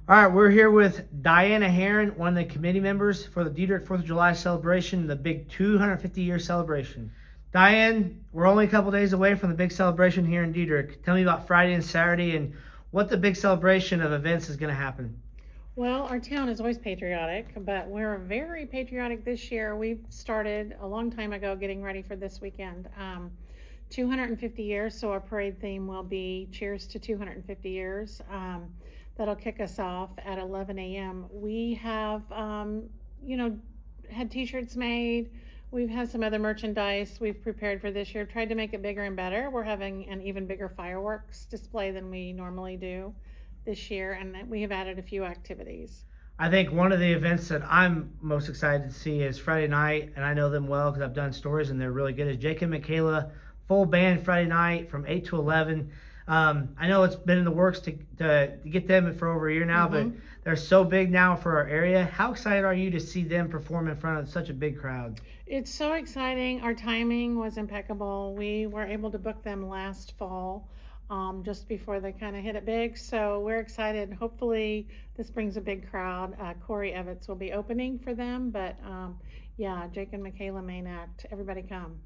All right, we're here with Diane Aherin, one of the committee members for the Dieterich 4th of July celebration, the big 250-year celebration. Diane, we're only a couple days away from the big celebration here in Dieterich. Tell me about Friday and Saturday and what the big celebration of events is going to happen. Well, our town is always patriotic, but we're very patriotic this year. We've started a long time ago getting ready for this weekend. 250 years, so our parade theme will be Cheers to 250 Years. That'll kick us off at 11 a.m. We have, you know, had t-shirts made. We've had some other merchandise we've prepared for this year, tried to make it bigger and better. We're having an even bigger fireworks display than we normally do this year, and we have added a few activities. I think one of the events that I'm most excited to see is Friday night, and I know them well because I've done stories and they're really good, is Jake and Michaela full band Friday night from 8 to 11. I know it's been in the works to get them for over a year now, but they're so big now for our area. How excited are you to see them perform in front of such a big crowd? It's so exciting. Our timing was impeccable. We were able to book them last fall, just before they kind of hit it big. So we're excited. Hopefully, this brings a big crowd. Corey Evans will be opening for them, but yeah, Jake and Michaela main act. Everybody come.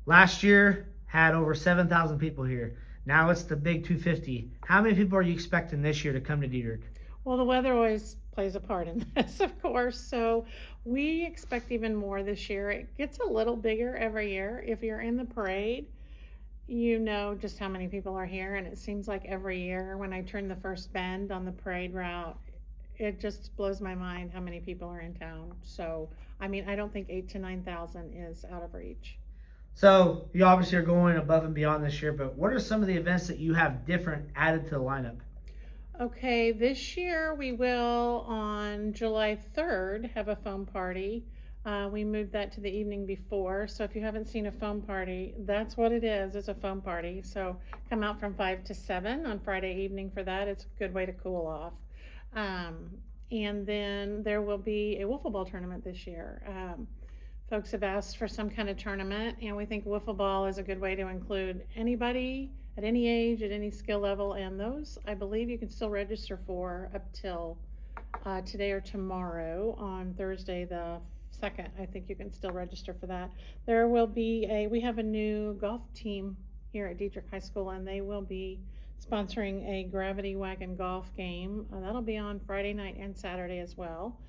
Last year had over 7,000 people here. Now it's the big 250. How many people are you expecting this year to come to Dieterich? Well, the weather always plays a part in this, of course. So we expect even more this year. It gets a little bigger every year. If you're in the parade, you know just how many people are here. And it seems like every year when I turn the first bend on the parade route, it just blows my mind how many people are in town. So, I mean, I don't think 8 to 9,000 is out of reach. So you obviously are going above and beyond this year, but what are some of the events that you have different added to the lineup? Okay, this year we will on July 3rd have a foam party. We moved that to the evening before, so if you haven't seen a foam party, that's what it is. It's a foam party. So come out from 5 to 7 on Friday evening for that. It's a good way to cool off. Um, and then there will be a wiffle ball tournament this year. Folks have asked for some kind of tournament, and we think wiffle ball is a good way to include anybody at any age, at any skill level, and those I believe you can still register for up till today or tomorrow on Thursday the 2nd. I think you can still register for that. There will be we have a new golf team here at Dieterich High School, and they will be sponsoring a gravity wagon golf game. That'll be on Friday night and Saturday as well.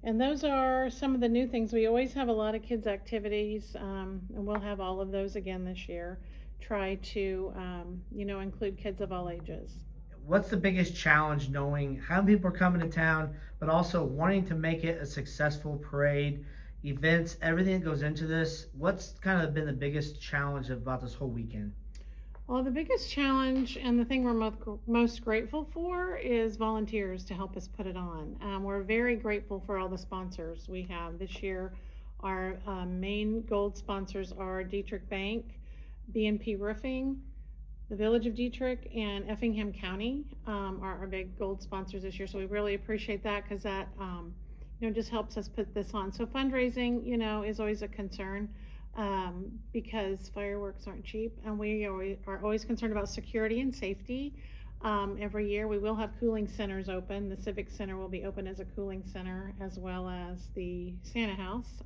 And those are some of the new things. We always have a lot of kids' activities, and we'll have all of those again this year. Try to, include kids of all ages. What's the biggest challenge knowing how many people are coming to town, but also wanting to make it a successful parade, events, everything that goes into this? What's kind of been the biggest challenge about this whole weekend? Well, the biggest challenge and the thing we're most grateful for is volunteers to help us put it on. We're very grateful for all the sponsors we have this year. Our main gold sponsors are Dieterich Bank, B&P Roofing, the Village of Dieterich, and Effingham County are our big gold sponsors this year. So we really appreciate that because that just helps us put this on. So fundraising, is always a concern. Because fireworks aren't cheap, and we are always concerned about security and safety. Every year we will have cooling centers open. The Civic Center will be open as a cooling center, as well as the Santa House.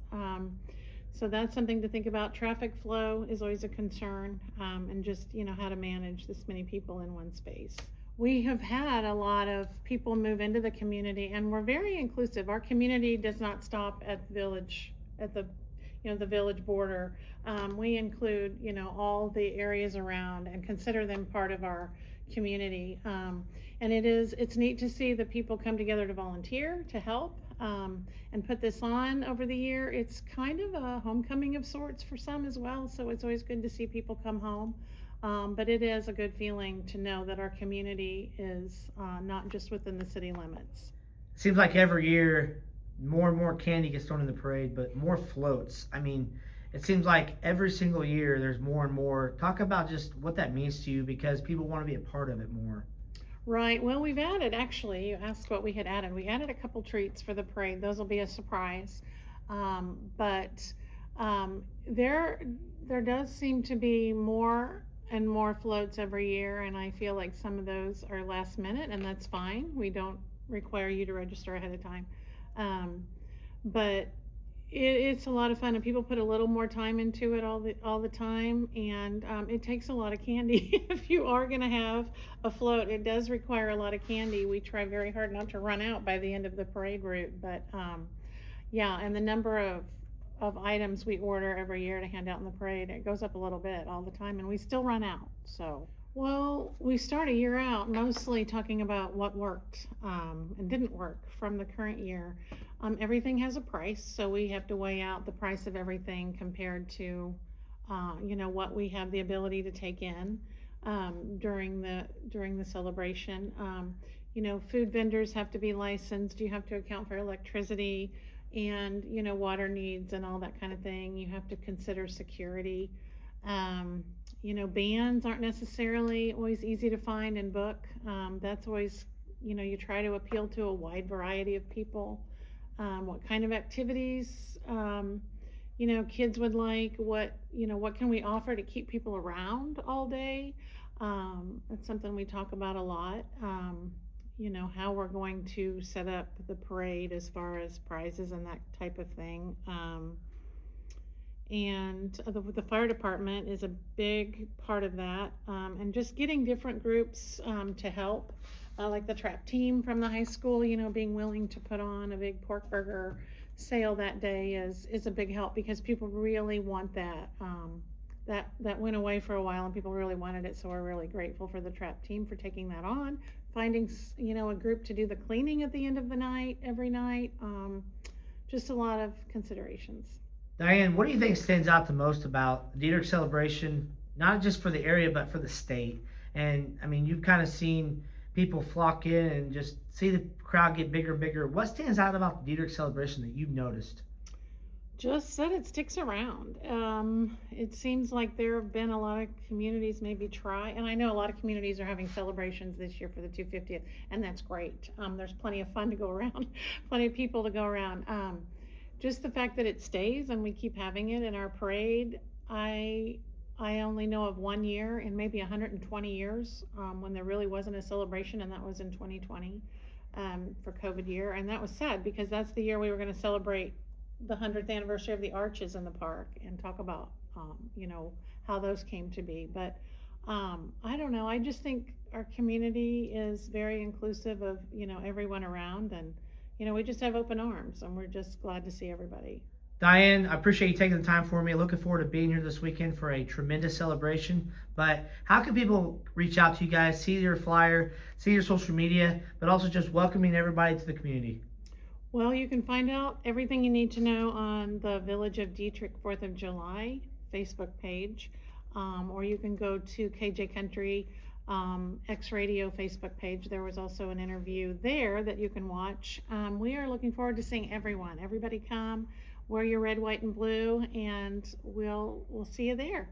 So that's something to think about. Traffic flow is always a concern, and just how to manage this many people in one space. We have had a lot of people move into the community, and we're very inclusive. Our community does not stop at the village border. We include, all the areas around and consider them part of our community. And it's neat to see the people come together to volunteer, to help, and put this on over the year. It's kind of a homecoming of sorts for some as well. So it's always good to see people come home. But it is a good feeling to know that our community is not just within the city limits. It seems like every year more and more candy gets thrown in the parade, but more floats. I mean, it seems like every single year there's more and more. Talk about just what that means to you because people want to be a part of it more. Right. Well, we've added, actually, you asked what we had added. We added a couple treats for the parade. Those will be a surprise. But there does seem to be more and more floats every year, and I feel like some of those are last minute, and that's fine. We don't require you to register ahead of time. But it's a lot of fun, and people put a little more time into it all the time, and it takes a lot of candy. If you are going to have a float, it does require a lot of candy. We try very hard not to run out by the end of the parade route, but yeah, and the number of items we order every year to hand out in the parade, it goes up a little bit all the time, and we still run out. So, well, we start a year out mostly talking about what worked and didn't work from the current year. Everything has a price, so we have to weigh out the price of everything compared to, what we have the ability to take in during the celebration. Food vendors have to be licensed. You have to account for electricity and water needs and all that kind of thing. You have to consider security. Bands aren't necessarily always easy to find and book. That's always, you try to appeal to a wide variety of people. What kind of activities kids would like, what can we offer to keep people around all day. That's something we talk about a lot. How we're going to set up the parade as far as prizes and that type of thing. And the fire department is a big part of that, and just getting different groups to help, like the trap team from the high school, being willing to put on a big pork burger sale that day is a big help, because people really want that. That went away for a while and people really wanted it, so we're really grateful for the trap team for taking that on, finding a group to do the cleaning at the end of the night every night. Just a lot of considerations. Diane, what do you think stands out the most about the Dieterich celebration, not just for the area, but for the state? And I mean, you've kind of seen people flock in and just see the crowd get bigger and bigger. What stands out about the Dieterich celebration that you've noticed? Just that it sticks around. It seems like there have been a lot of communities maybe try, and I know a lot of communities are having celebrations this year for the 250th, and that's great. There's plenty of fun to go around, plenty of people to go around. Just the fact that it stays and we keep having it in our parade, I only know of 1 year in maybe 120 years when there really wasn't a celebration, and that was in 2020 for COVID year, and that was sad because that's the year we were going to celebrate the 100th anniversary of the arches in the park and talk about how those came to be. But I don't know, I just think our community is very inclusive of everyone around, and we just have open arms, and we're just glad to see everybody. Diane, I appreciate you taking the time for me. Looking forward to being here this weekend for a tremendous celebration. But how can people reach out to you guys, see your flyer, see your social media, but also just welcoming everybody to the community? Well, you can find out everything you need to know on the Village of Dieterich 4th of July Facebook page, or you can go to KJ Country X Radio Facebook page. There was also an interview there that you can watch. We are looking forward to seeing everyone. Everybody come, wear your red, white, and blue, and we'll see you there.